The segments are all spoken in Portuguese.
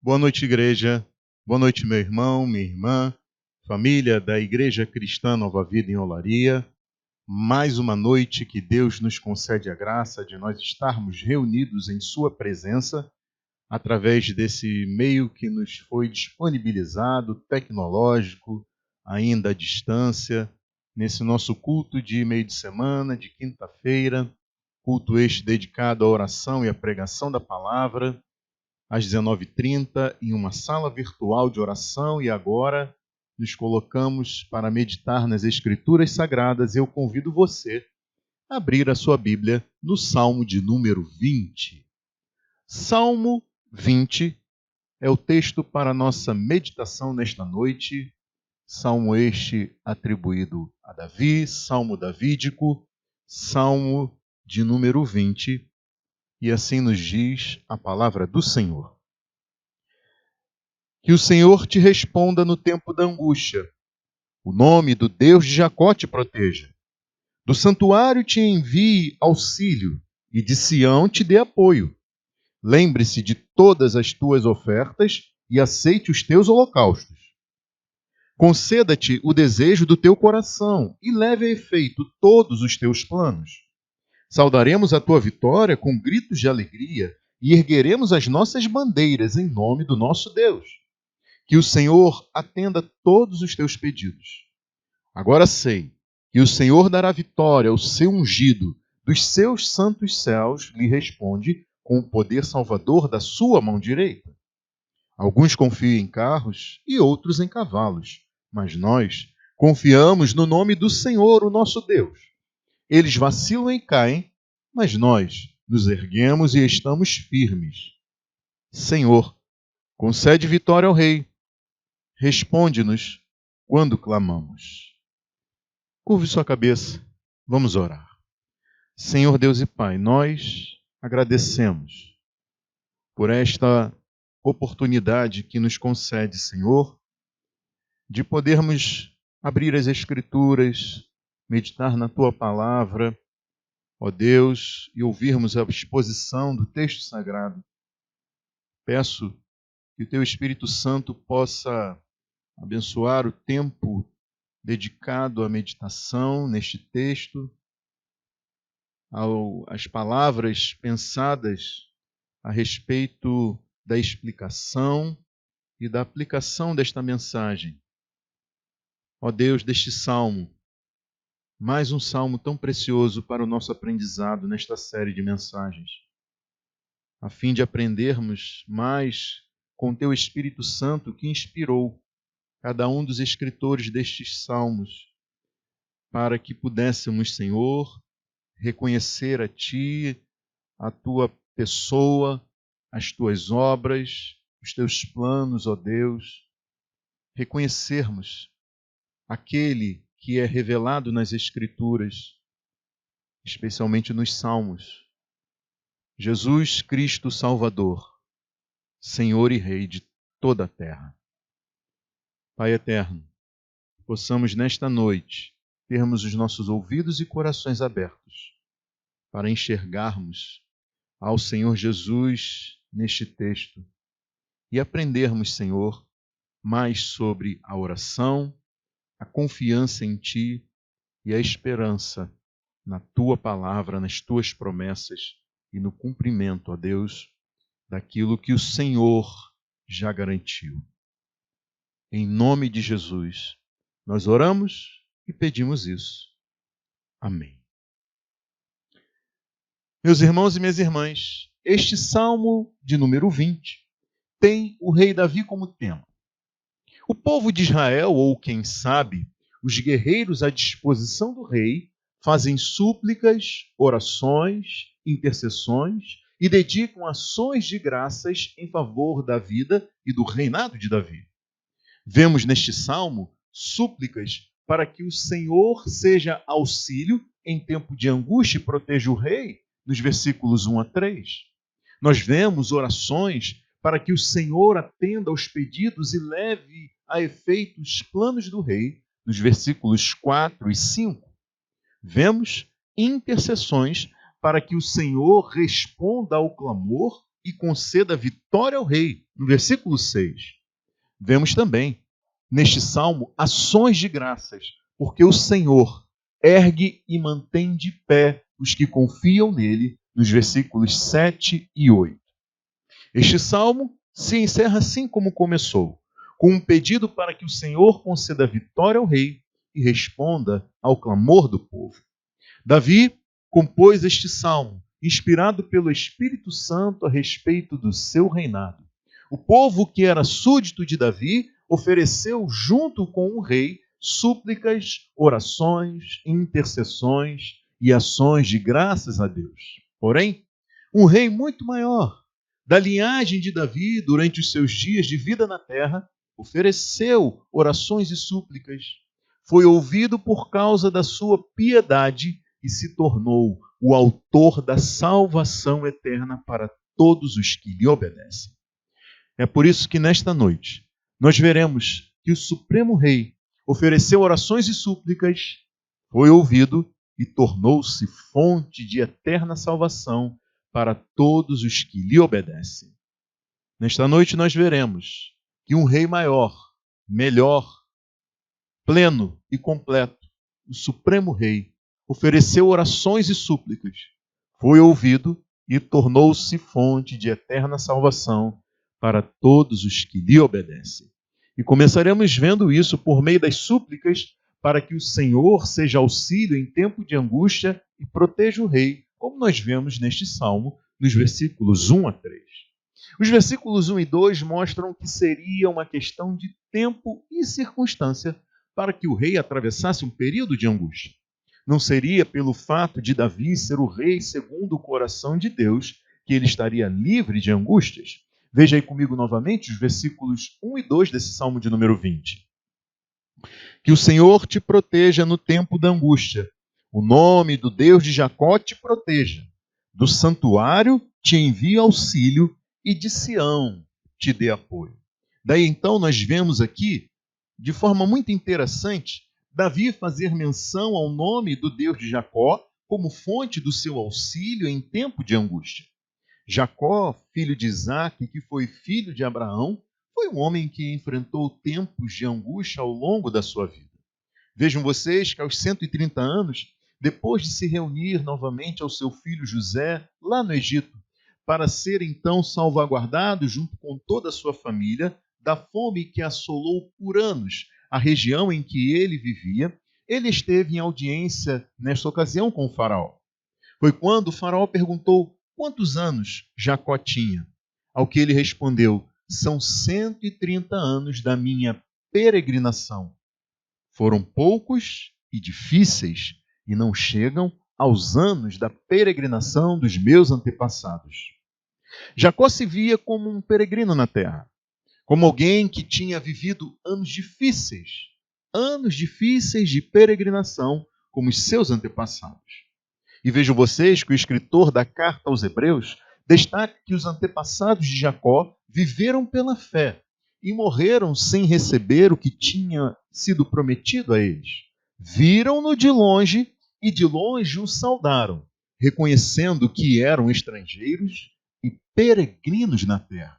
Boa noite, igreja. Boa noite, meu irmão, minha irmã, família da Igreja Cristã Nova Vida em Olaria. Mais uma noite que Deus nos concede a graça de nós estarmos reunidos em sua presença através desse meio que nos foi disponibilizado, tecnológico, ainda à distância, nesse nosso culto de meio de semana, de quinta-feira, culto este dedicado à oração e à pregação da palavra, às 19h30, em uma sala virtual de oração, e agora nos colocamos para meditar nas Escrituras Sagradas. Eu convido você a abrir a sua Bíblia no Salmo de número 20. Salmo 20 é o texto para a nossa meditação nesta noite. Salmo este atribuído a Davi, salmo davídico, salmo de número 20. E assim nos diz a palavra do Senhor. Que o Senhor te responda no tempo da angústia. O nome do Deus de Jacó te proteja. Do santuário te envie auxílio e de Sião te dê apoio. Lembre-se de todas as tuas ofertas e aceite os teus holocaustos. Conceda-te o desejo do teu coração e leve a efeito todos os teus planos. Saudaremos a tua vitória com gritos de alegria e ergueremos as nossas bandeiras em nome do nosso Deus. Que o Senhor atenda todos os teus pedidos. Agora sei que o Senhor dará vitória ao seu ungido, dos seus santos céus lhe responde com o poder salvador da sua mão direita. Alguns confiam em carros e outros em cavalos, mas nós confiamos no nome do Senhor, o nosso Deus. Eles vacilam e caem, mas nós nos erguemos e estamos firmes. Senhor, concede vitória ao rei. Responde-nos quando clamamos. Curve sua cabeça, vamos orar. Senhor Deus e Pai, nós agradecemos por esta oportunidade que nos concede, Senhor, de podermos abrir as Escrituras, meditar na Tua Palavra, ó Deus, e ouvirmos a exposição do texto sagrado. Peço que o Teu Espírito Santo possa abençoar o tempo dedicado à meditação neste texto, às palavras pensadas a respeito da explicação e da aplicação desta mensagem. Ó Deus, deste salmo, mais um salmo tão precioso para o nosso aprendizado nesta série de mensagens, a fim de aprendermos mais com Teu Espírito Santo que inspirou cada um dos escritores destes salmos, para que pudéssemos, Senhor, reconhecer a Ti, a Tua pessoa, as Tuas obras, os Teus planos, ó Deus, reconhecermos aquele que é revelado nas Escrituras, especialmente nos Salmos, Jesus Cristo Salvador, Senhor e Rei de toda a terra. Pai eterno, possamos nesta noite termos os nossos ouvidos e corações abertos para enxergarmos ao Senhor Jesus neste texto e aprendermos, Senhor, mais sobre a oração, a confiança em Ti e a esperança na Tua palavra, nas Tuas promessas e no cumprimento, ó Deus, daquilo que o Senhor já garantiu. Em nome de Jesus, nós oramos e pedimos isso. Amém. Meus irmãos e minhas irmãs, este Salmo de número 20 tem o rei Davi como tema. O povo de Israel, ou quem sabe, os guerreiros à disposição do rei, fazem súplicas, orações, intercessões e dedicam ações de graças em favor da vida e do reinado de Davi. Vemos neste salmo súplicas para que o Senhor seja auxílio em tempo de angústia e proteja o rei, nos versículos 1 a 3. Nós vemos orações para que o Senhor atenda aos pedidos e leve a efeito os planos do rei, nos versículos 4 e 5. Vemos intercessões para que o Senhor responda ao clamor e conceda vitória ao rei, no versículo 6. Vemos também, neste salmo, ações de graças, porque o Senhor ergue e mantém de pé os que confiam nele, nos versículos 7 e 8. Este salmo se encerra assim como começou, com um pedido para que o Senhor conceda vitória ao rei e responda ao clamor do povo. Davi compôs este salmo, inspirado pelo Espírito Santo a respeito do seu reinado. O povo que era súdito de Davi ofereceu, junto com o rei, súplicas, orações, intercessões e ações de graças a Deus. Porém, um rei muito maior, da linhagem de Davi, durante os seus dias de vida na terra, ofereceu orações e súplicas. Foi ouvido por causa da sua piedade e se tornou o autor da salvação eterna para todos os que lhe obedecem. É por isso que nesta noite nós veremos que o Supremo Rei ofereceu orações e súplicas, foi ouvido e tornou-se fonte de eterna salvação para todos os que lhe obedecem. Nesta noite nós veremos que um rei maior, melhor, pleno e completo, o Supremo Rei, ofereceu orações e súplicas, foi ouvido e tornou-se fonte de eterna salvação para todos os que lhe obedecem. E começaremos vendo isso por meio das súplicas para que o Senhor seja auxílio em tempo de angústia e proteja o rei, como nós vemos neste salmo, nos versículos 1 a 3. Os versículos 1 e 2 mostram que seria uma questão de tempo e circunstância para que o rei atravessasse um período de angústia. Não seria pelo fato de Davi ser o rei segundo o coração de Deus que ele estaria livre de angústias. Veja aí comigo novamente os versículos 1 e 2 desse Salmo de número 20. Que o Senhor te proteja no tempo da angústia. O nome do Deus de Jacó te proteja. Do santuário te envie auxílio e de Sião te dê apoio. Daí então nós vemos aqui, de forma muito interessante, Davi fazer menção ao nome do Deus de Jacó como fonte do seu auxílio em tempo de angústia. Jacó, filho de Isaque, que foi filho de Abraão, foi um homem que enfrentou tempos de angústia ao longo da sua vida. Vejam vocês que aos 130 anos, depois de se reunir novamente ao seu filho José, lá no Egito, para ser então salvaguardado junto com toda a sua família da fome que assolou por anos a região em que ele vivia, ele esteve em audiência nesta ocasião com o faraó. Foi quando o faraó perguntou quantos anos Jacó tinha, ao que ele respondeu: são 130 anos da minha peregrinação. Foram poucos e difíceis e não chegam aos anos da peregrinação dos meus antepassados. Jacó se via como um peregrino na terra, como alguém que tinha vivido anos difíceis de peregrinação, como os seus antepassados. E vejam vocês que o escritor da carta aos Hebreus destaca que os antepassados de Jacó viveram pela fé e morreram sem receber o que tinha sido prometido a eles. Viram-no de longe e de longe o saudaram, reconhecendo que eram estrangeiros e peregrinos na terra.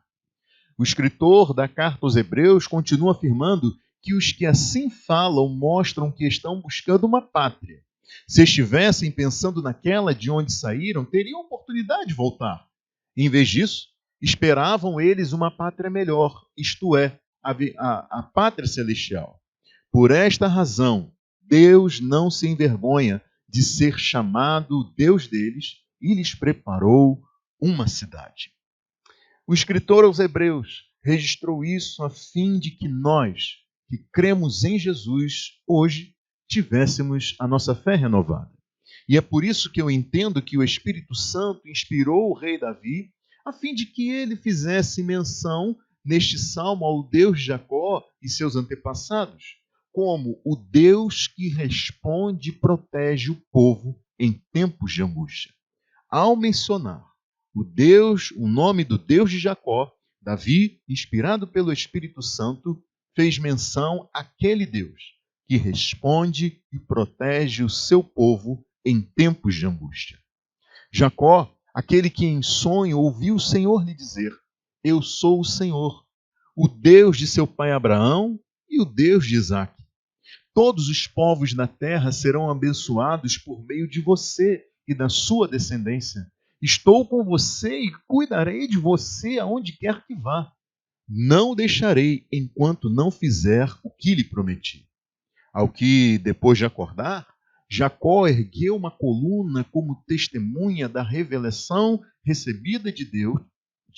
O escritor da carta aos Hebreus continua afirmando que os que assim falam mostram que estão buscando uma pátria. Se estivessem pensando naquela de onde saíram, teriam oportunidade de voltar. Em vez disso, esperavam eles uma pátria melhor, isto é, a pátria celestial. Por esta razão, Deus não se envergonha de ser chamado o Deus deles e lhes preparou uma cidade. O escritor aos Hebreus registrou isso a fim de que nós, que cremos em Jesus, hoje tivéssemos a nossa fé renovada. E é por isso que eu entendo que o Espírito Santo inspirou o rei Davi, a fim de que ele fizesse menção neste salmo ao Deus de Jacó e seus antepassados, como o Deus que responde e protege o povo em tempos de angústia. Ao mencionar o nome do Deus de Jacó, Davi, inspirado pelo Espírito Santo, fez menção àquele Deus que responde e protege o seu povo em tempos de angústia. Jacó, aquele que em sonho ouviu o Senhor lhe dizer: Eu sou o Senhor, o Deus de seu pai Abraão e o Deus de Isaque. Todos os povos da terra serão abençoados por meio de você e da sua descendência. Estou com você e cuidarei de você aonde quer que vá. Não o deixarei enquanto não fizer o que lhe prometi. Ao que, depois de acordar, Jacó ergueu uma coluna como testemunha da revelação recebida de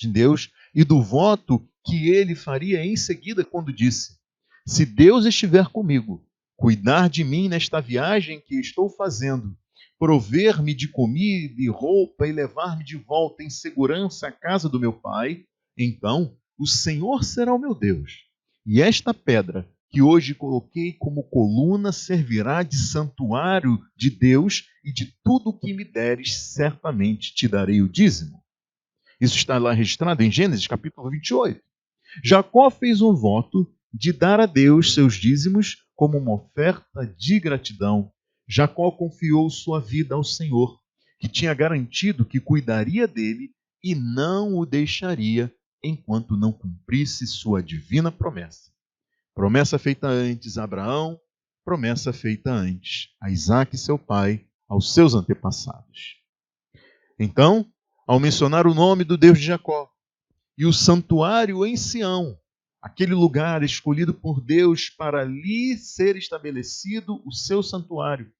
Deus e do voto que ele faria em seguida quando disse: Se Deus estiver comigo, cuidar de mim nesta viagem que estou fazendo, prover-me de comida e roupa e levar-me de volta em segurança à casa do meu pai, então o Senhor será o meu Deus. E esta pedra que hoje coloquei como coluna servirá de santuário de Deus, e de tudo o que me deres, certamente te darei o dízimo. Isso está lá registrado em Gênesis capítulo 28. Jacó fez um voto de dar a Deus seus dízimos como uma oferta de gratidão. Jacó confiou sua vida ao Senhor, que tinha garantido que cuidaria dele e não o deixaria enquanto não cumprisse sua divina promessa. Promessa feita antes a Abraão, promessa feita antes a Isaque, seu pai, aos seus antepassados. Então, ao mencionar o nome do Deus de Jacó e o santuário em Sião, aquele lugar escolhido por Deus para ali ser estabelecido o seu santuário,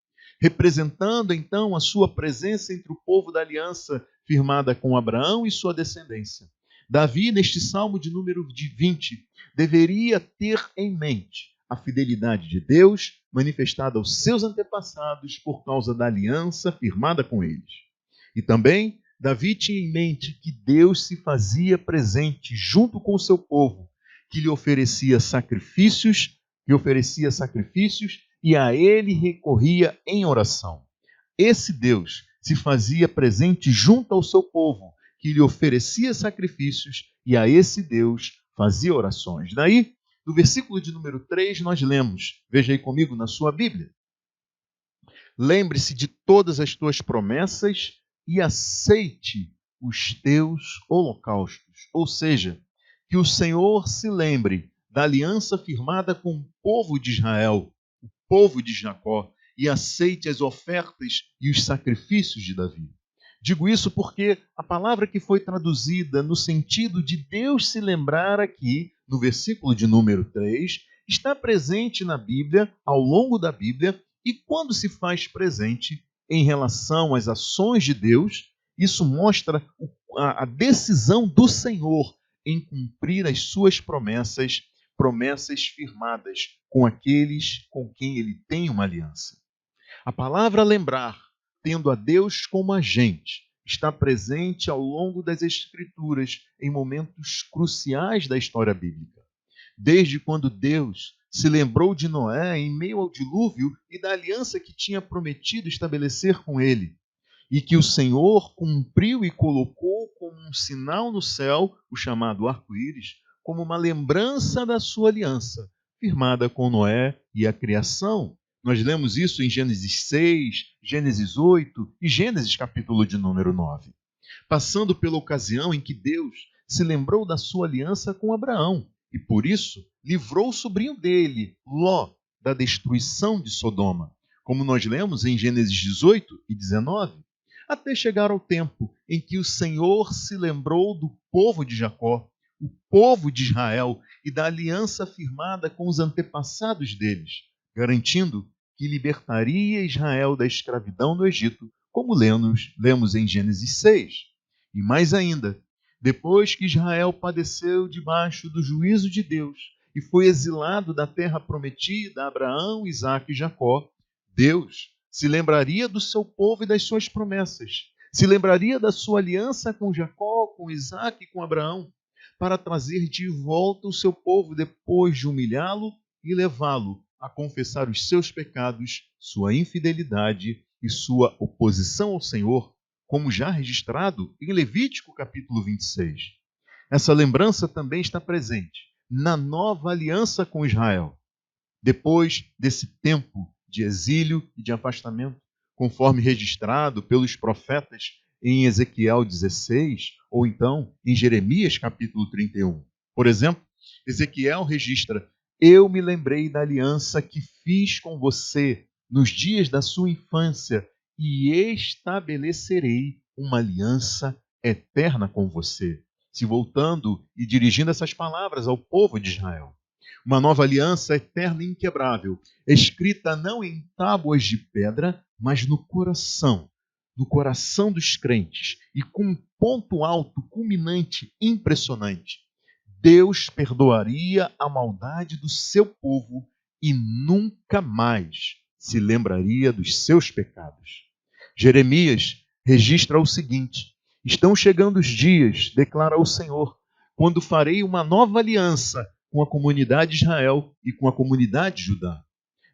representando então a sua presença entre o povo da aliança firmada com Abraão e sua descendência. Davi, neste salmo de número 20, deveria ter em mente a fidelidade de Deus manifestada aos seus antepassados por causa da aliança firmada com eles. E também Davi tinha em mente que Deus se fazia presente junto com o seu povo, que lhe oferecia sacrifícios, e a ele recorria em oração. Esse Deus se fazia presente junto ao seu povo, que lhe oferecia sacrifícios, e a esse Deus fazia orações. Daí, no versículo de número 3, nós lemos, veja aí comigo na sua Bíblia: Lembre-se de todas as tuas promessas e aceite os teus holocaustos. Ou seja, que o Senhor se lembre da aliança firmada com o povo de Israel, o povo de Jacó, e aceite as ofertas e os sacrifícios de Davi. Digo isso porque a palavra que foi traduzida no sentido de Deus se lembrar aqui, no versículo de número 3, está presente na Bíblia, ao longo da Bíblia, e quando se faz presente em relação às ações de Deus, isso mostra a decisão do Senhor em cumprir as suas promessas, promessas firmadas com aqueles com quem ele tem uma aliança. A palavra lembrar, tendo a Deus como agente, está presente ao longo das Escrituras em momentos cruciais da história bíblica. Desde quando Deus se lembrou de Noé em meio ao dilúvio e da aliança que tinha prometido estabelecer com ele, e que o Senhor cumpriu e colocou como um sinal no céu, o chamado arco-íris, como uma lembrança da sua aliança, firmada com Noé e a criação. Nós lemos isso em Gênesis 6, Gênesis 8 e Gênesis capítulo de número 9. Passando pela ocasião em que Deus se lembrou da sua aliança com Abraão e, por isso, livrou o sobrinho dele, Ló, da destruição de Sodoma, como nós lemos em Gênesis 18 e 19, até chegar ao tempo em que o Senhor se lembrou do povo de Jacó, o povo de Israel, e da aliança firmada com os antepassados deles, garantindo que libertaria Israel da escravidão no Egito, como lemos em Gênesis 6. E mais ainda, depois que Israel padeceu debaixo do juízo de Deus e foi exilado da terra prometida a Abraão, Isaque e Jacó, Deus se lembraria do seu povo e das suas promessas, se lembraria da sua aliança com Jacó, com Isaque e com Abraão, para trazer de volta o seu povo depois de humilhá-lo e levá-lo a confessar os seus pecados, sua infidelidade e sua oposição ao Senhor, como já registrado em Levítico capítulo 26. Essa lembrança também está presente na nova aliança com Israel. Depois desse tempo de exílio e de afastamento, conforme registrado pelos profetas em Ezequiel 16, ou então em Jeremias capítulo 31. Por exemplo, Ezequiel registra: eu me lembrei da aliança que fiz com você nos dias da sua infância e estabelecerei uma aliança eterna com você. Se voltando e dirigindo essas palavras ao povo de Israel. Uma nova aliança eterna e inquebrável, escrita não em tábuas de pedra, mas no coração dos crentes, e com um ponto alto, culminante, impressionante. Deus perdoaria a maldade do seu povo e nunca mais se lembraria dos seus pecados. Jeremias registra o seguinte: estão chegando os dias, declara o Senhor, quando farei uma nova aliança com a comunidade de Israel e com a comunidade de Judá.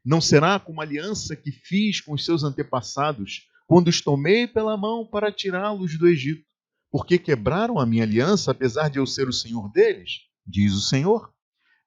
Não será como a aliança que fiz com os seus antepassados, quando os tomei pela mão para tirá-los do Egito, porque quebraram a minha aliança, apesar de eu ser o Senhor deles, diz o Senhor.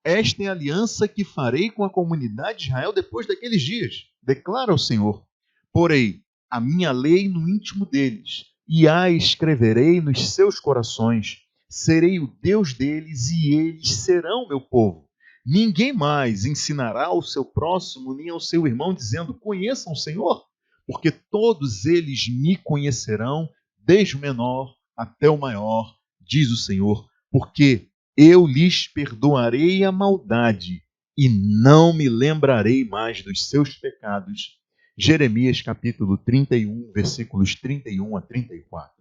Esta é a aliança que farei com a comunidade de Israel depois daqueles dias, declara o Senhor. Porei a minha lei no íntimo deles, e a escreverei nos seus corações. Serei o Deus deles, e eles serão meu povo. Ninguém mais ensinará ao seu próximo, nem ao seu irmão, dizendo: conheçam o Senhor, porque todos eles me conhecerão, desde o menor até o maior, diz o Senhor, porque eu lhes perdoarei a maldade e não me lembrarei mais dos seus pecados. Jeremias capítulo 31, versículos 31 a 34.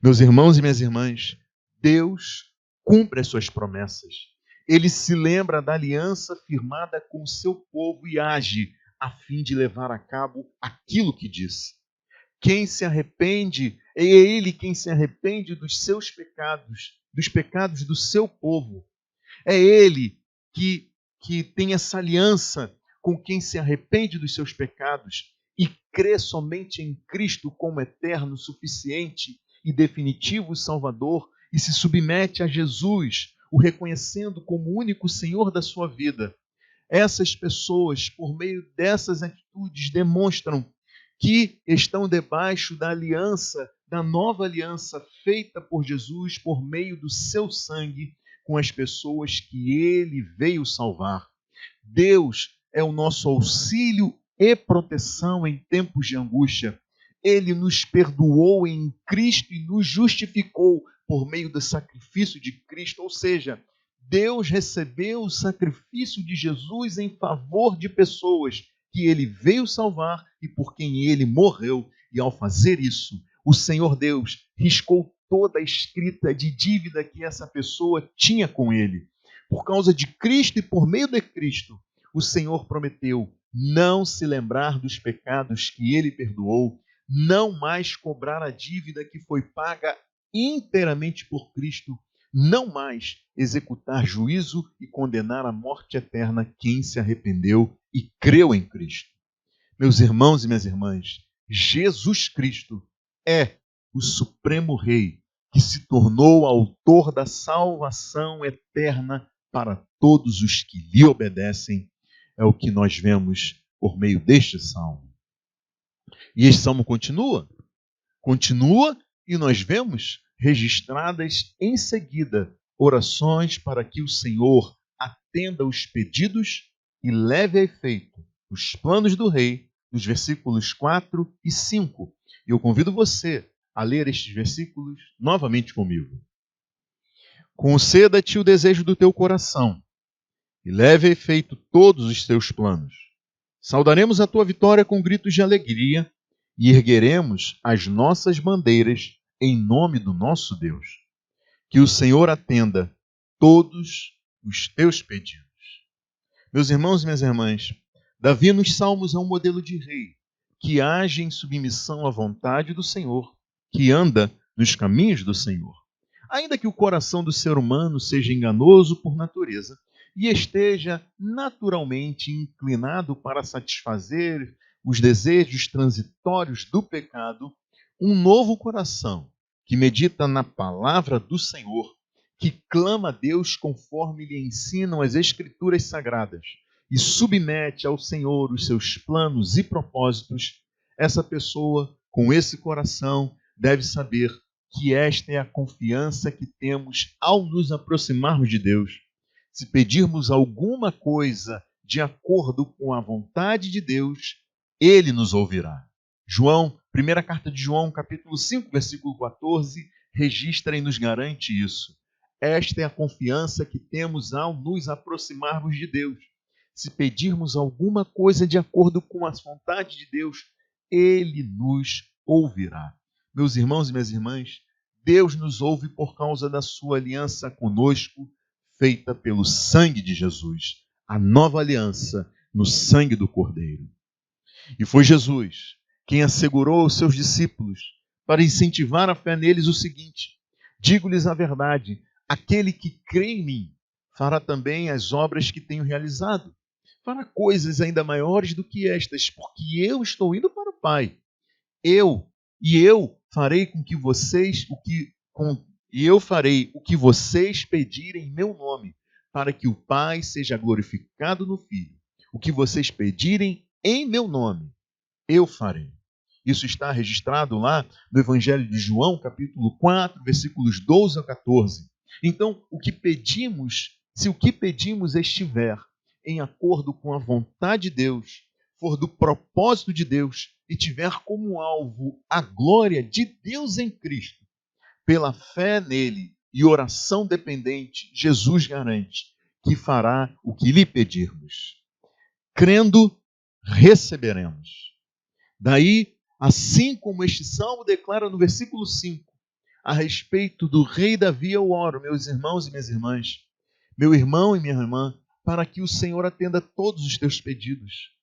Meus irmãos e minhas irmãs, Deus cumpre as suas promessas. Ele se lembra da aliança firmada com o seu povo e age a fim de levar a cabo aquilo que disse. Quem se arrepende, é ele quem se arrepende dos seus pecados, dos pecados do seu povo. É ele que tem essa aliança com quem se arrepende dos seus pecados e crê somente em Cristo como eterno, suficiente e definitivo Salvador e se submete a Jesus, o reconhecendo como único Senhor da sua vida. Essas pessoas, por meio dessas atitudes, demonstram que estão debaixo da aliança, da nova aliança feita por Jesus por meio do seu sangue com as pessoas que ele veio salvar. Deus é o nosso auxílio e proteção em tempos de angústia. Ele nos perdoou em Cristo e nos justificou por meio do sacrifício de Cristo, ou seja, Deus recebeu o sacrifício de Jesus em favor de pessoas que ele veio salvar e por quem ele morreu. E ao fazer isso, o Senhor Deus riscou toda a escrita de dívida que essa pessoa tinha com ele. Por causa de Cristo e por meio de Cristo, o Senhor prometeu não se lembrar dos pecados que ele perdoou, não mais cobrar a dívida que foi paga inteiramente por Cristo, não mais executar juízo e condenar à morte eterna quem se arrependeu e creu em Cristo. Meus irmãos e minhas irmãs, Jesus Cristo é o Supremo Rei que se tornou autor da salvação eterna para todos os que lhe obedecem. É o que nós vemos por meio deste salmo. E este salmo continua e nós vemos registradas em seguida orações para que o Senhor atenda os pedidos e leve a efeito os planos do rei, nos versículos 4 e 5. E eu convido você a ler estes versículos novamente comigo. Conceda-te o desejo do teu coração e leve a efeito todos os teus planos. Saudaremos a tua vitória com gritos de alegria e ergueremos as nossas bandeiras em nome do nosso Deus. Que o Senhor atenda todos os teus pedidos. Meus irmãos e minhas irmãs, Davi nos Salmos é um modelo de rei que age em submissão à vontade do Senhor, que anda nos caminhos do Senhor. Ainda que o coração do ser humano seja enganoso por natureza e esteja naturalmente inclinado para satisfazer os desejos transitórios do pecado, um novo coração que medita na palavra do Senhor, que clama a Deus conforme lhe ensinam as Escrituras Sagradas e submete ao Senhor os seus planos e propósitos, essa pessoa, com esse coração, deve saber que esta é a confiança que temos ao nos aproximarmos de Deus. Se pedirmos alguma coisa de acordo com a vontade de Deus, Ele nos ouvirá. João, primeira carta de João, capítulo 5, versículo 14, registra e nos garante isso. Esta é a confiança que temos ao nos aproximarmos de Deus. Se pedirmos alguma coisa de acordo com a vontade de Deus, Ele nos ouvirá. Meus irmãos e minhas irmãs, Deus nos ouve por causa da sua aliança conosco, feita pelo sangue de Jesus, a nova aliança no sangue do Cordeiro. E foi Jesus quem assegurou aos seus discípulos, para incentivar a fé neles, o seguinte: digo-lhes a verdade, aquele que crê em mim fará também as obras que tenho realizado. Fará coisas ainda maiores do que estas, porque eu estou indo para o Pai. Eu farei o que vocês pedirem em meu nome, para que o Pai seja glorificado no Filho. O que vocês pedirem em meu nome, eu farei. Isso está registrado lá no Evangelho de João, capítulo 4, versículos 12 a 14. Então, se o que pedimos estiver em acordo com a vontade de Deus, for do propósito de Deus e tiver como alvo a glória de Deus em Cristo, pela fé nele e oração dependente, Jesus garante que fará o que lhe pedirmos. Crendo, receberemos. Daí, assim como este salmo declara no versículo 5, a respeito do rei Davi, eu oro, meus irmãos e minhas irmãs, meu irmão e minha irmã, para que o Senhor atenda todos os teus pedidos,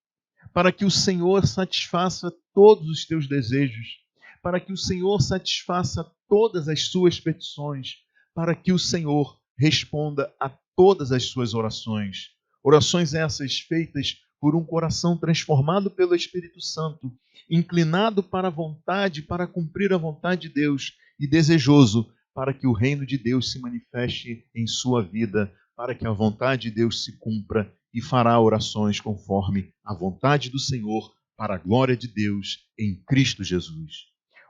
para que o Senhor satisfaça todos os teus desejos, para que o Senhor satisfaça todas as suas petições, para que o Senhor responda a todas as suas orações. Orações essas feitas por um coração transformado pelo Espírito Santo, inclinado para a vontade, para cumprir a vontade de Deus e desejoso para que o reino de Deus se manifeste em sua vida, para que a vontade de Deus se cumpra, e fará orações conforme a vontade do Senhor, para a glória de Deus em Cristo Jesus.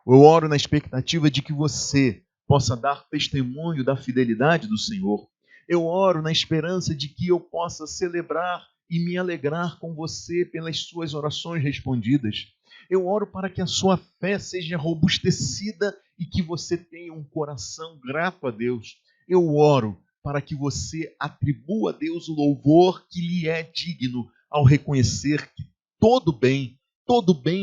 Eu oro na expectativa de que você possa dar testemunho da fidelidade do Senhor. Eu oro na esperança de que eu possa celebrar e me alegrar com você pelas suas orações respondidas. Eu oro para que a sua fé seja robustecida e que você tenha um coração grato a Deus. Eu oro para que você atribua a Deus o louvor que lhe é digno ao reconhecer que todo bem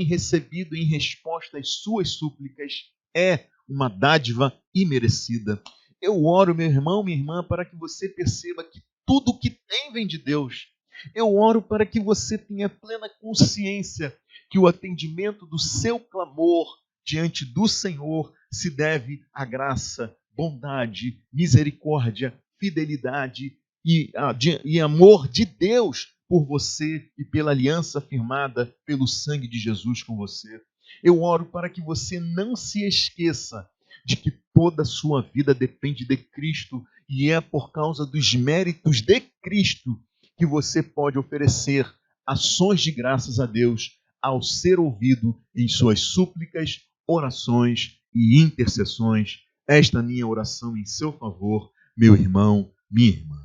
recebido em resposta às suas súplicas é uma dádiva imerecida. Eu oro, meu irmão, minha irmã, para que você perceba que tudo o que tem vem de Deus. Eu oro para que você tenha plena consciência que o atendimento do seu clamor diante do Senhor se deve à graça, bondade, misericórdia, fidelidade e amor de Deus por você e pela aliança firmada pelo sangue de Jesus com você. Eu oro para que você não se esqueça de que toda a sua vida depende de Cristo e é por causa dos méritos de Cristo que você pode oferecer ações de graças a Deus ao ser ouvido em suas súplicas, orações e intercessões. Esta minha oração em seu favor, meu irmão, minha irmã.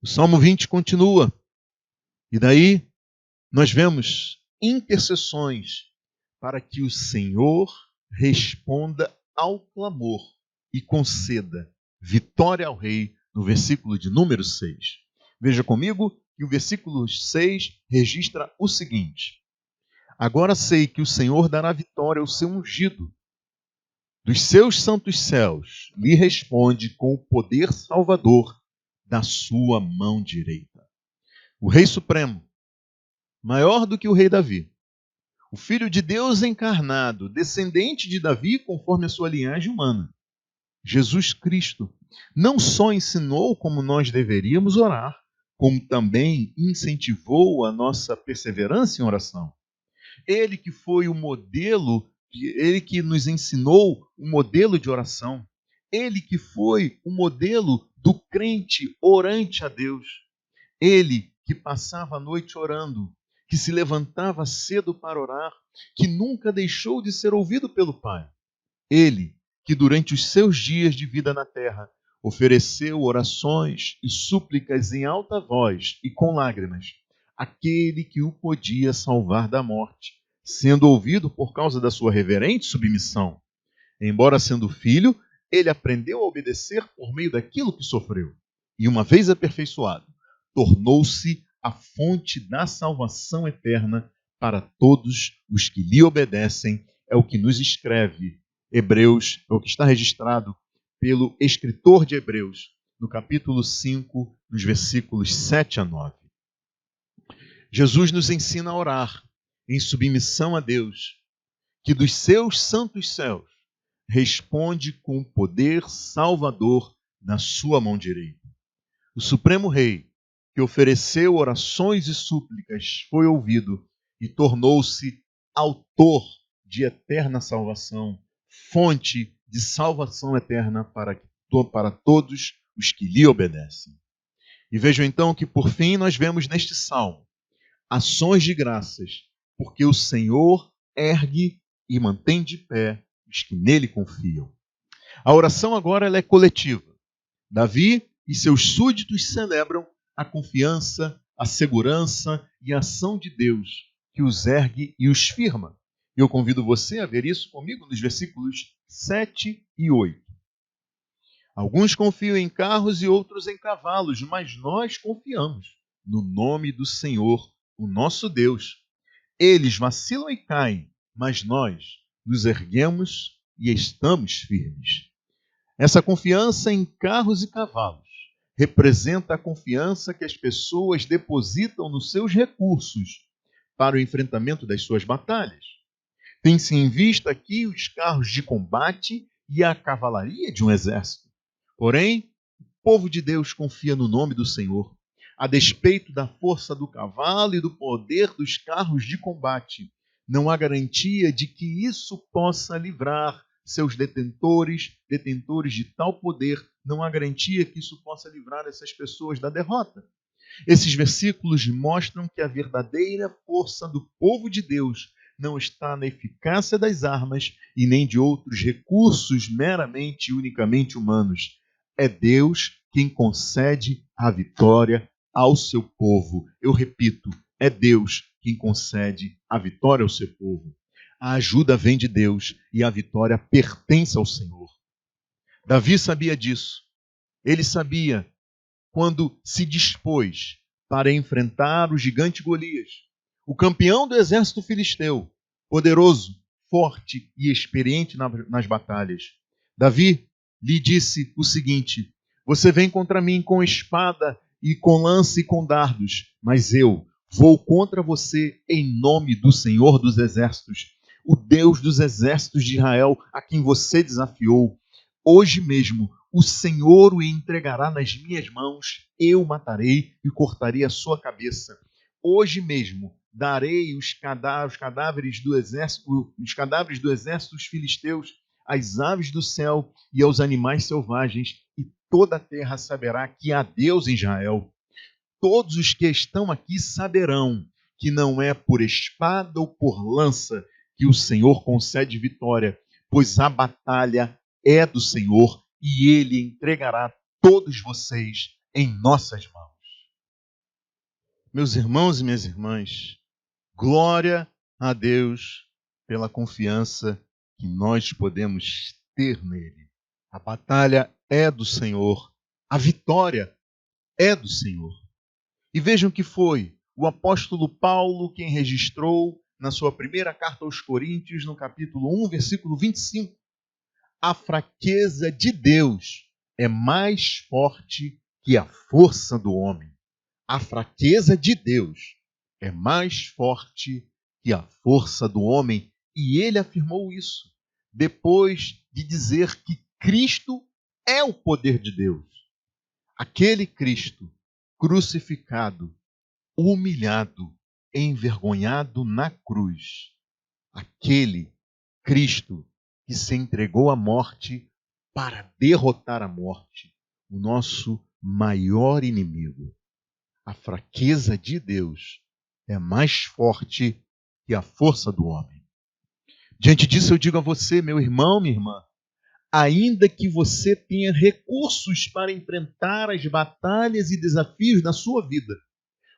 O Salmo 20 continua. E daí nós vemos intercessões para que o Senhor responda ao clamor e conceda vitória ao rei, no versículo de número 6. Veja comigo que o versículo 6 registra o seguinte: agora sei que o Senhor dará vitória ao seu ungido. Dos seus santos céus lhe responde com o poder salvador da sua mão direita. O Rei Supremo, maior do que o rei Davi, o Filho de Deus encarnado, descendente de Davi conforme a sua linhagem humana, Jesus Cristo, não só ensinou como nós deveríamos orar, como também incentivou a nossa perseverança em oração. Ele que foi o modelo, ele que nos ensinou o modelo de oração, ele que foi o modelo do crente orante a Deus, ele que passava a noite orando, que se levantava cedo para orar, que nunca deixou de ser ouvido pelo Pai. Ele, que durante os seus dias de vida na terra, ofereceu orações e súplicas em alta voz e com lágrimas, aquele que o podia salvar da morte, sendo ouvido por causa da sua reverente submissão. Embora sendo filho, ele aprendeu a obedecer por meio daquilo que sofreu. E uma vez aperfeiçoado, tornou-se a fonte da salvação eterna para todos os que lhe obedecem. É o que nos escreve Hebreus, é o que está registrado pelo escritor de Hebreus, no capítulo 5, nos versículos 7 a 9. Jesus nos ensina a orar em submissão a Deus, que dos seus santos céus responde com o poder salvador na sua mão direita. O Supremo Rei, que ofereceu orações e súplicas, foi ouvido e tornou-se autor de eterna salvação, fonte de salvação eterna para todos os que lhe obedecem. E vejam então que, por fim, nós vemos neste salmo ações de graças, porque o Senhor ergue e mantém de pé os que nele confiam. A oração agora ela é coletiva. Davi e seus súditos celebram a confiança, a segurança e a ação de Deus, que os ergue e os firma. Eu convido você a ver isso comigo nos versículos 7 e 8. Alguns confiam em carros e outros em cavalos, mas nós confiamos no nome do Senhor, o nosso Deus. Eles vacilam e caem, mas nós nos erguemos e estamos firmes. Essa confiança em carros e cavalos representa a confiança que as pessoas depositam nos seus recursos para o enfrentamento das suas batalhas. Tem-se em vista aqui os carros de combate e a cavalaria de um exército. Porém, o povo de Deus confia no nome do Senhor. A despeito da força do cavalo e do poder dos carros de combate, não há garantia de que isso possa livrar seus detentores de tal poder. Não há garantia que isso possa livrar essas pessoas da derrota. Esses versículos mostram que a verdadeira força do povo de Deus não está na eficácia das armas e nem de outros recursos meramente e unicamente humanos. É Deus quem concede a vitória ao seu povo. Eu repito, é Deus quem concede a vitória ao seu povo. A ajuda vem de Deus e a vitória pertence ao Senhor. Davi sabia disso. Ele sabia quando se dispôs para enfrentar o gigante Golias, o campeão do exército filisteu, poderoso, forte e experiente nas batalhas. Davi lhe disse o seguinte: você vem contra mim com espada e com lança e com dardos, mas eu vou contra você em nome do Senhor dos exércitos, o Deus dos exércitos de Israel, a quem você desafiou. Hoje mesmo o Senhor o entregará nas minhas mãos, eu o matarei e cortarei a sua cabeça. Hoje mesmo darei os cadáveres do exército dos filisteus às aves do céu e aos animais selvagens, e toda a terra saberá que há Deus em Israel. Todos os que estão aqui saberão que não é por espada ou por lança que o Senhor concede vitória, pois a batalha é do Senhor e Ele entregará todos vocês em nossas mãos. Meus irmãos e minhas irmãs, glória a Deus pela confiança que nós podemos ter nele. A batalha é do Senhor, a vitória é do Senhor. E vejam que foi o apóstolo Paulo quem registrou na sua primeira carta aos Coríntios, no capítulo 1, versículo 25. A fraqueza de Deus é mais forte que a força do homem. A fraqueza de Deus é mais forte que a força do homem. E ele afirmou isso depois de dizer que Cristo é o poder de Deus. Aquele Cristo crucificado, humilhado, envergonhado na cruz. Aquele Cristo que se entregou à morte para derrotar a morte, o nosso maior inimigo. A fraqueza de Deus é mais forte que a força do homem. Diante disso, eu digo a você, meu irmão, minha irmã, ainda que você tenha recursos para enfrentar as batalhas e desafios da sua vida,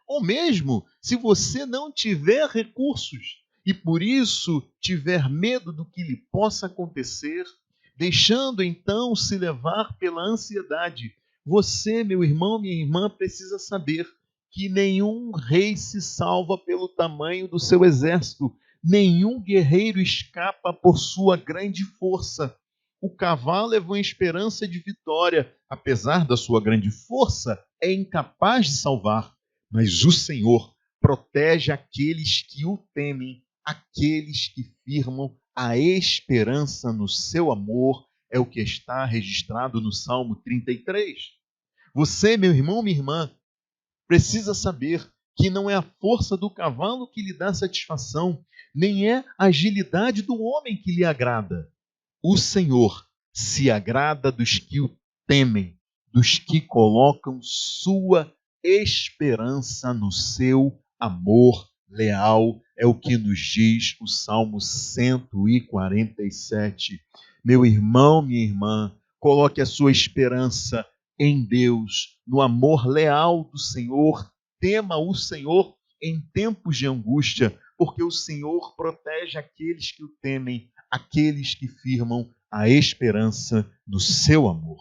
ou mesmo se você não tiver recursos e por isso tiver medo do que lhe possa acontecer, deixando então se levar pela ansiedade, você, meu irmão, minha irmã, precisa saber que nenhum rei se salva pelo tamanho do seu exército, nenhum guerreiro escapa por sua grande força. O cavalo é uma esperança de vitória, apesar da sua grande força, é incapaz de salvar. Mas o Senhor protege aqueles que o temem, aqueles que firmam a esperança no seu amor, é o que está registrado no Salmo 33. Você, meu irmão, minha irmã, precisa saber que não é a força do cavalo que lhe dá satisfação, nem é a agilidade do homem que lhe agrada. O Senhor se agrada dos que o temem, dos que colocam sua esperança no seu amor leal. É o que nos diz o Salmo 147. Meu irmão, minha irmã, coloque a sua esperança em Deus, no amor leal do Senhor. Tema o Senhor em tempos de angústia, porque o Senhor protege aqueles que o temem, aqueles que firmam a esperança no seu amor.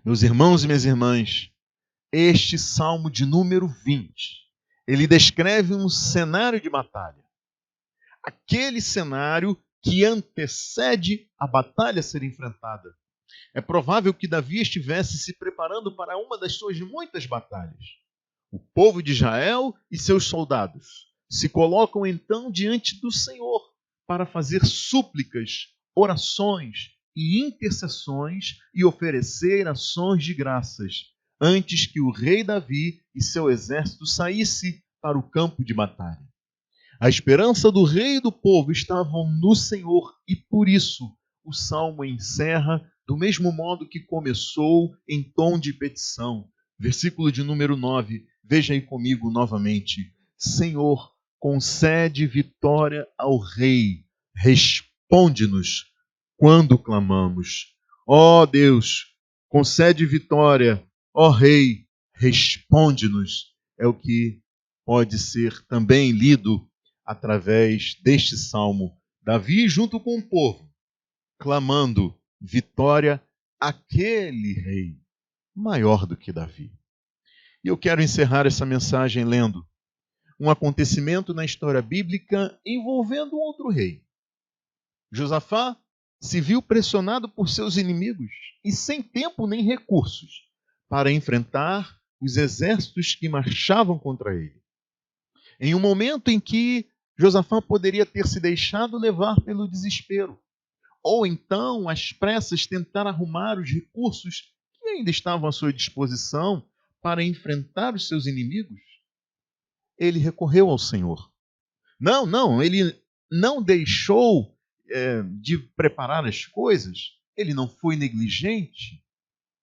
Meus irmãos e minhas irmãs, este Salmo de número 20, ele descreve um cenário de batalha. Aquele cenário que antecede a batalha a ser enfrentada. É provável que Davi estivesse se preparando para uma das suas muitas batalhas. O povo de Israel e seus soldados se colocam então diante do Senhor para fazer súplicas, orações e intercessões e oferecer ações de graças antes que o rei Davi e seu exército saísse para o campo de batalha. A esperança do rei e do povo estavam no Senhor e por isso o salmo encerra do mesmo modo que começou, em tom de petição. Versículo de número 9. Veja aí comigo novamente. Senhor, concede vitória ao rei. Responde-nos quando clamamos. Ó Deus, concede vitória. Ó rei, responde-nos. É o que pode ser também lido através deste salmo. Davi junto com o povo, clamando vitória àquele rei maior do que Davi. E eu quero encerrar essa mensagem lendo um acontecimento na história bíblica envolvendo outro rei. Josafá se viu pressionado por seus inimigos e sem tempo nem recursos para enfrentar os exércitos que marchavam contra ele. Em um momento em que Josafá poderia ter se deixado levar pelo desespero, ou então, às pressas, tentar arrumar os recursos que ainda estavam à sua disposição para enfrentar os seus inimigos, ele recorreu ao Senhor. Ele não deixou de preparar as coisas, ele não foi negligente,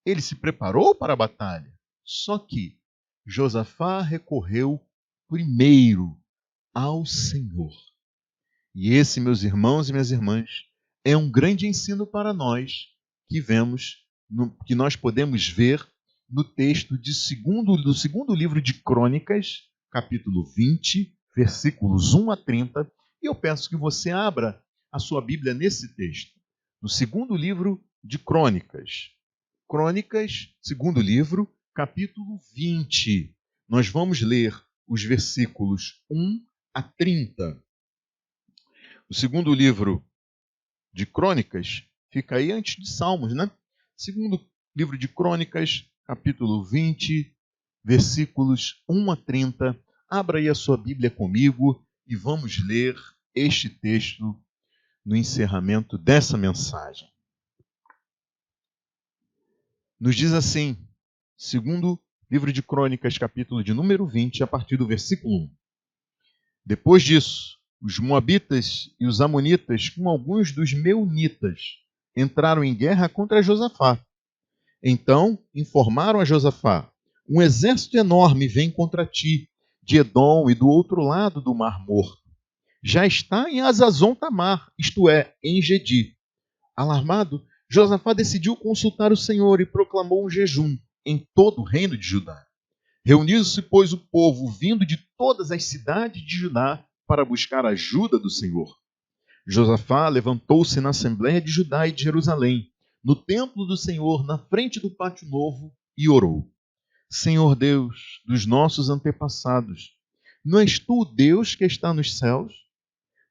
ele se preparou para a batalha. Só que Josafá recorreu primeiro ao Senhor. E esse, meus irmãos e minhas irmãs, é um grande ensino para nós que nós podemos ver no texto do segundo livro de Crônicas, capítulo 20, versículos 1 a 30. E eu peço que você abra a sua Bíblia nesse texto. No segundo livro de Crônicas. Crônicas, segundo livro, capítulo 20. Nós vamos ler os versículos 1 a 30. O segundo livro de Crônicas fica aí antes de Salmos, né? Segundo livro de Crônicas, capítulo 20, versículos 1 a 30. Abra aí a sua Bíblia comigo e vamos ler este texto no encerramento dessa mensagem. Nos diz assim, segundo livro de Crônicas, capítulo de número 20, a partir do versículo 1. Depois disso, os moabitas e os amonitas, com alguns dos meunitas, entraram em guerra contra Josafá. Então informaram a Josafá: um exército enorme vem contra ti, de Edom e do outro lado do Mar Morto. já está em Azazon Tamar, isto é, em Gedi. Alarmado, Josafá decidiu consultar o Senhor e proclamou um jejum em todo o reino de Judá. Reuniu-se, pois, o povo vindo de todas as cidades de Judá para buscar a ajuda do Senhor. Josafá levantou-se na Assembleia de Judá e de Jerusalém, no templo do Senhor, na frente do pátio novo, e orou: Senhor Deus dos nossos antepassados, não és tu o Deus que está nos céus?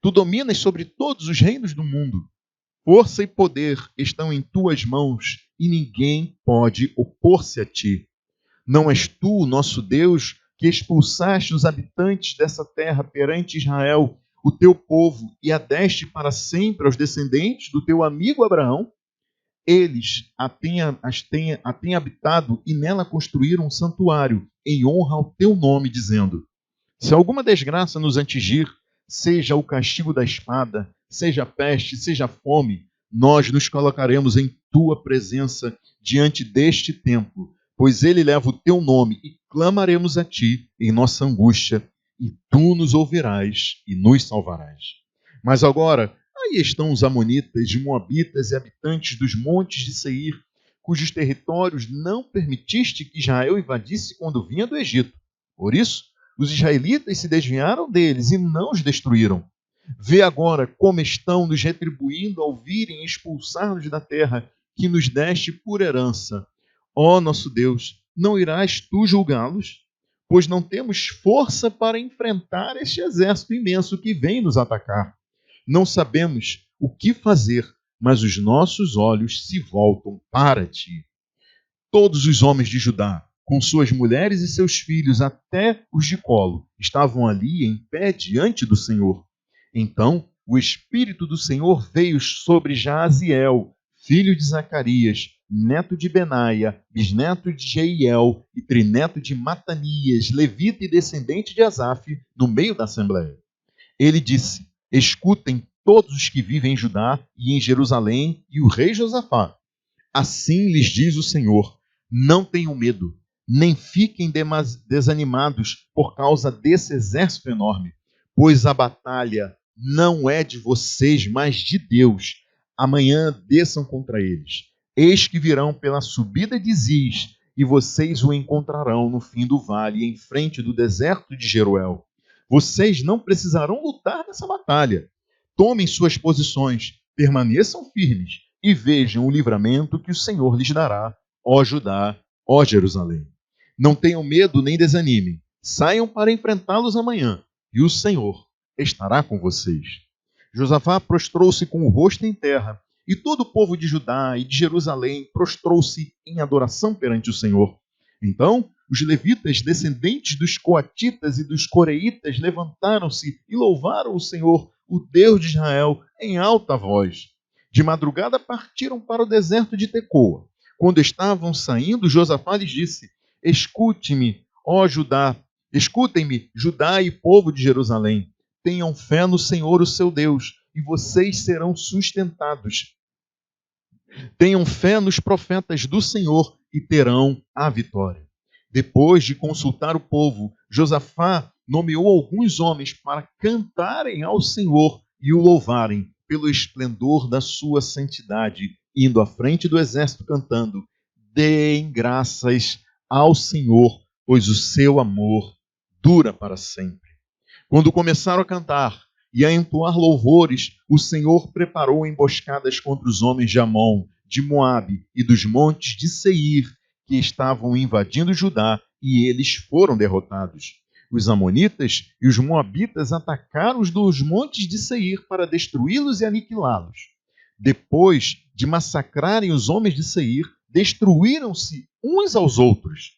Tu dominas sobre todos os reinos do mundo. Força e poder estão em tuas mãos, e ninguém pode opor-se a ti. Não és tu, nosso Deus, que expulsaste os habitantes dessa terra perante Israel, o teu povo, e a deste para sempre aos descendentes do teu amigo Abraão? Eles a têm habitado e nela construíram um santuário em honra ao teu nome, dizendo: se alguma desgraça nos atingir, seja o castigo da espada, seja a peste, seja a fome, nós nos colocaremos em tua presença diante deste templo, pois ele leva o teu nome, e clamaremos a ti em nossa angústia, e tu nos ouvirás e nos salvarás. Mas agora, aí estão os amonitas, moabitas e habitantes dos montes de Seir, cujos territórios não permitiste que Israel invadisse quando vinha do Egito. Por isso, os israelitas se desviaram deles e não os destruíram. Vê agora como estão nos retribuindo ao virem expulsar-nos da terra que nos deste por herança. Ó nosso Deus, não irás tu julgá-los? Pois não temos força para enfrentar este exército imenso que vem nos atacar. Não sabemos o que fazer, mas os nossos olhos se voltam para ti. Todos os homens de Judá, com suas mulheres e seus filhos, até os de colo, estavam ali em pé diante do Senhor. Então o Espírito do Senhor veio sobre Jaaziel, filho de Zacarias, neto de Benaia, bisneto de Jeiel e trineto de Matanias, levita e descendente de Asaf, no meio da assembleia. Ele disse: escutem todos os que vivem em Judá e em Jerusalém e o rei Josafá. Assim lhes diz o Senhor: não tenham medo, nem fiquem desanimados por causa desse exército enorme, pois a batalha não é de vocês, mas de Deus. Amanhã desçam contra eles. Eis que virão pela subida de Ziz, e vocês o encontrarão no fim do vale, em frente do deserto de Jeruel. Vocês não precisarão lutar nessa batalha. Tomem suas posições, permaneçam firmes e vejam o livramento que o Senhor lhes dará, ó Judá, ó Jerusalém. Não tenham medo nem desanimem. Saiam para enfrentá-los amanhã, e o Senhor estará com vocês. Josafá prostrou-se com o rosto em terra, e todo o povo de Judá e de Jerusalém prostrou-se em adoração perante o Senhor. Então os levitas, descendentes dos coatitas e dos coreitas, levantaram-se e louvaram o Senhor, o Deus de Israel, em alta voz. De madrugada partiram para o deserto de Tecoa. Quando estavam saindo, Josafá lhes disse: escute-me, ó Judá, escutem-me, Judá e povo de Jerusalém. Tenham fé no Senhor, o seu Deus, e vocês serão sustentados. Tenham fé nos profetas do Senhor e terão a vitória. Depois de consultar o povo, Josafá nomeou alguns homens para cantarem ao Senhor e o louvarem pelo esplendor da sua santidade, indo à frente do exército cantando: deem graças ao Senhor, pois o seu amor dura para sempre. Quando começaram a cantar e a entoar louvores, o Senhor preparou emboscadas contra os homens de Amon, de Moabe e dos montes de Seir, que estavam invadindo Judá, e eles foram derrotados. Os amonitas e os moabitas atacaram os dos montes de Seir para destruí-los e aniquilá-los. Depois de massacrarem os homens de Seir, destruíram-se uns aos outros.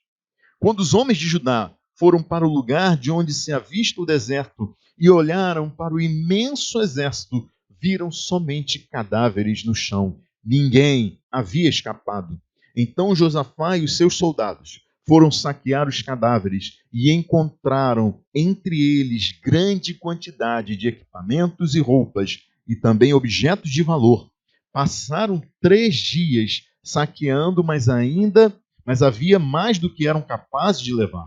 Quando os homens de Judá foram para o lugar de onde se avista o deserto e olharam para o imenso exército, viram somente cadáveres no chão. Ninguém havia escapado. Então Josafá e os seus soldados foram saquear os cadáveres e encontraram entre eles grande quantidade de equipamentos e roupas e também objetos de valor. Passaram 3 dias saqueando, mas havia mais do que eram capazes de levar.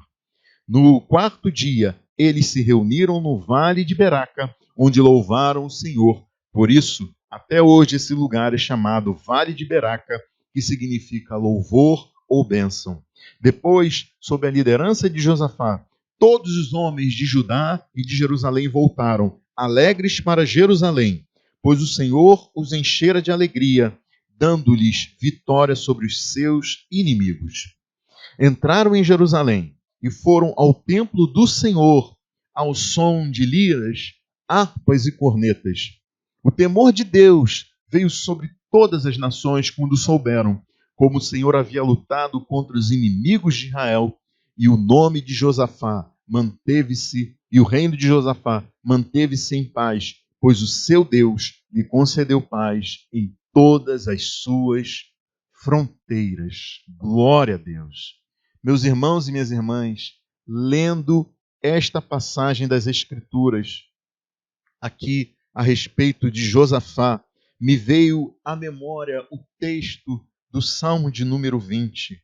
No 4º dia, eles se reuniram no vale de Beraca, onde louvaram o Senhor. Por isso, até hoje esse lugar é chamado Vale de Beraca, que significa louvor ou bênção. Depois, sob a liderança de Josafá, todos os homens de Judá e de Jerusalém voltaram, alegres para Jerusalém, pois o Senhor os enchera de alegria, dando-lhes vitória sobre os seus inimigos. Entraram em Jerusalém e foram ao templo do Senhor, ao som de liras, harpas e cornetas. O temor de Deus veio sobre todas as nações quando souberam como o Senhor havia lutado contra os inimigos de Israel, e o nome de Josafá manteve-se, e o reino de Josafá manteve-se em paz, pois o seu Deus lhe concedeu paz em todas as suas fronteiras. Glória a Deus. Meus irmãos e minhas irmãs, lendo esta passagem das Escrituras, aqui a respeito de Josafá, me veio à memória o texto do Salmo de número 20.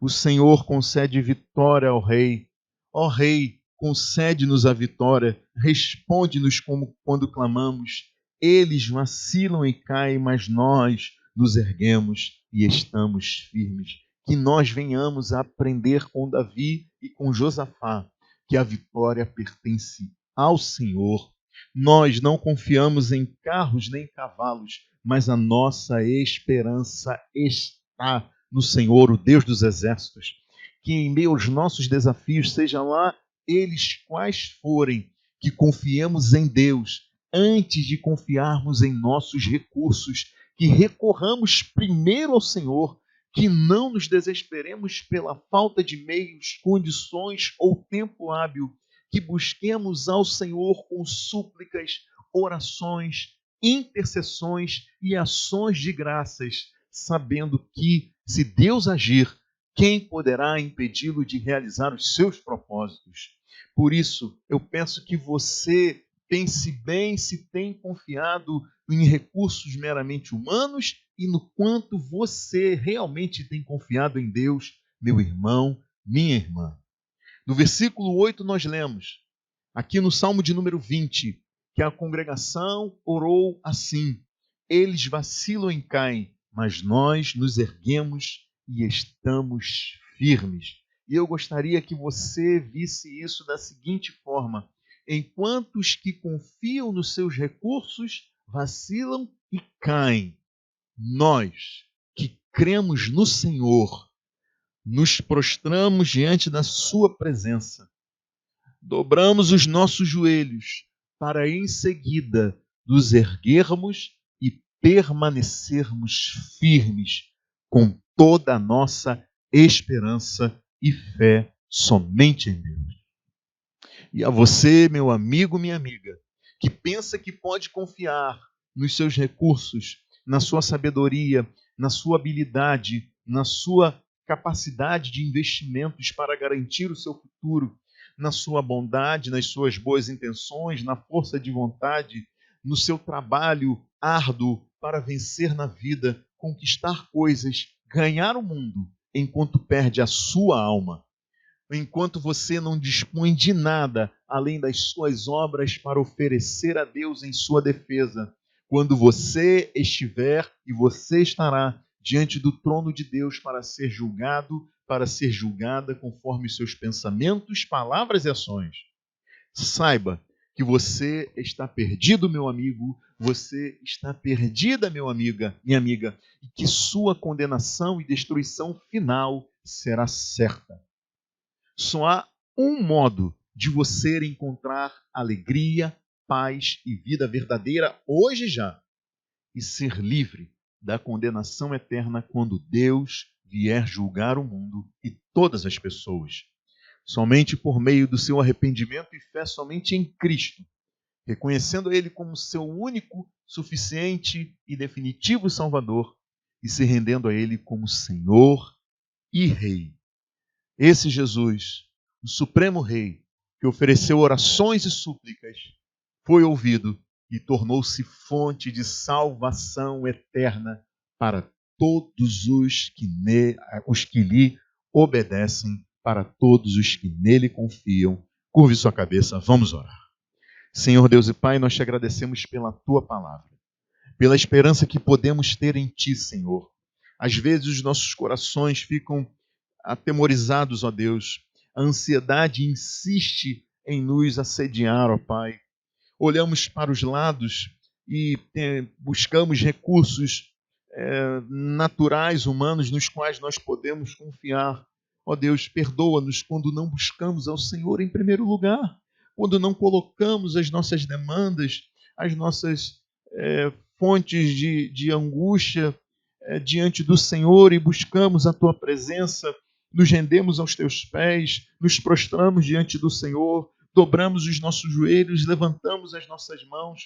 O Senhor concede vitória ao rei. Ó rei, concede-nos a vitória, responde-nos como quando clamamos. Eles vacilam e caem, mas nós nos erguemos e estamos firmes. Que nós venhamos a aprender com Davi e com Josafá, que a vitória pertence ao Senhor. Nós não confiamos em carros nem cavalos, mas a nossa esperança está no Senhor, o Deus dos exércitos. Que em meio aos nossos desafios, seja lá eles quais forem, que confiemos em Deus antes de confiarmos em nossos recursos, que recorramos primeiro ao Senhor, que não nos desesperemos pela falta de meios, condições ou tempo hábil, que busquemos ao Senhor com súplicas, orações, intercessões e ações de graças, sabendo que, se Deus agir, quem poderá impedi-lo de realizar os seus propósitos? Por isso, eu peço que você pense bem se tem confiado em recursos meramente humanos e no quanto você realmente tem confiado em Deus, meu irmão, minha irmã. No versículo 8 nós lemos, aqui no Salmo de número 20, que a congregação orou assim: eles vacilam e caem, mas nós nos erguemos e estamos firmes. E eu gostaria que você visse isso da seguinte forma: enquanto os que confiam nos seus recursos vacilam e caem, nós que cremos no Senhor, nos prostramos diante da sua presença, dobramos os nossos joelhos para em seguida nos erguermos e permanecermos firmes com toda a nossa esperança e fé somente em Deus. E a você, meu amigo, minha amiga, que pensa que pode confiar nos seus recursos, na sua sabedoria, na sua habilidade, na sua capacidade de investimentos para garantir o seu futuro, na sua bondade, nas suas boas intenções, na força de vontade, no seu trabalho árduo para vencer na vida, conquistar coisas, ganhar o mundo, enquanto perde a sua alma. Enquanto você não dispõe de nada além das suas obras para oferecer a Deus em sua defesa, quando você estiver e você estará diante do trono de Deus para ser julgado, para ser julgada conforme os seus pensamentos, palavras e ações, saiba que você está perdido, meu amigo, você está perdida, meu amiga, minha amiga, e que sua condenação e destruição final será certa. Só há um modo de você encontrar alegria, paz e vida verdadeira hoje já, e ser livre da condenação eterna quando Deus vier julgar o mundo e todas as pessoas. Somente por meio do seu arrependimento e fé somente em Cristo, reconhecendo Ele como seu único, suficiente e definitivo Salvador e se rendendo a Ele como Senhor e Rei. Esse Jesus, o Supremo Rei, que ofereceu orações e súplicas, foi ouvido e tornou-se fonte de salvação eterna para todos os que lhe obedecem, para todos os que nele confiam. Curve sua cabeça, vamos orar. Senhor Deus e Pai, nós te agradecemos pela tua palavra, pela esperança que podemos ter em ti, Senhor. Às vezes os nossos corações ficam atemorizados, ó Deus. A ansiedade insiste em nos assediar, ó Pai. Olhamos para os lados e buscamos recursos naturais, humanos, nos quais nós podemos confiar. Ó Deus, perdoa-nos quando não buscamos ao Senhor em primeiro lugar, quando não colocamos as nossas demandas, as nossas fontes de angústia diante do Senhor e buscamos a Tua presença, nos rendemos aos Teus pés, nos prostramos diante do Senhor, dobramos os nossos joelhos, levantamos as nossas mãos,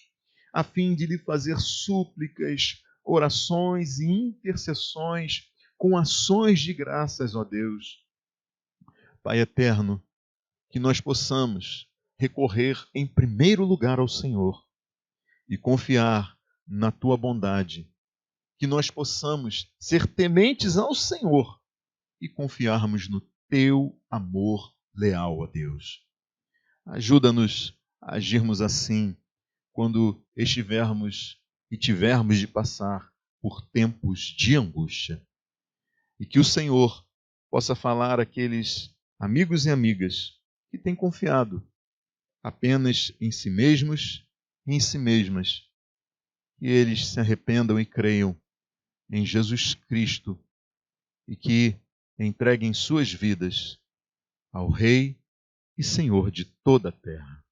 a fim de lhe fazer súplicas, orações e intercessões com ações de graças, ó Deus. Pai eterno, que nós possamos recorrer em primeiro lugar ao Senhor e confiar na Tua bondade, que nós possamos ser tementes ao Senhor e confiarmos no Teu amor leal, ó Deus. Ajuda-nos a agirmos assim quando estivermos e tivermos de passar por tempos de angústia. E que o Senhor possa falar àqueles amigos e amigas que têm confiado apenas em si mesmos e em si mesmas, que eles se arrependam e creiam em Jesus Cristo e que entreguem suas vidas ao Rei e Senhor de toda a terra.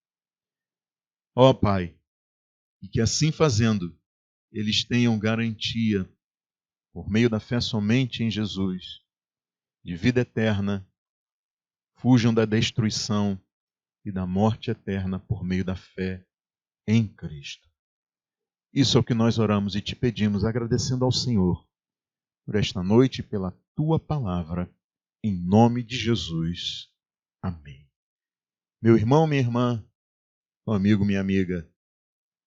Ó Pai, e que assim fazendo, eles tenham garantia, por meio da fé somente em Jesus, de vida eterna, fujam da destruição e da morte eterna por meio da fé em Cristo. Isso é o que nós oramos e te pedimos, agradecendo ao Senhor por esta noite e pela tua palavra, em nome de Jesus. Amém. Meu irmão, minha irmã, meu amigo, minha amiga,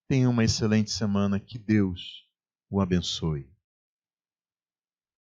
tenha uma excelente semana, que Deus o abençoe.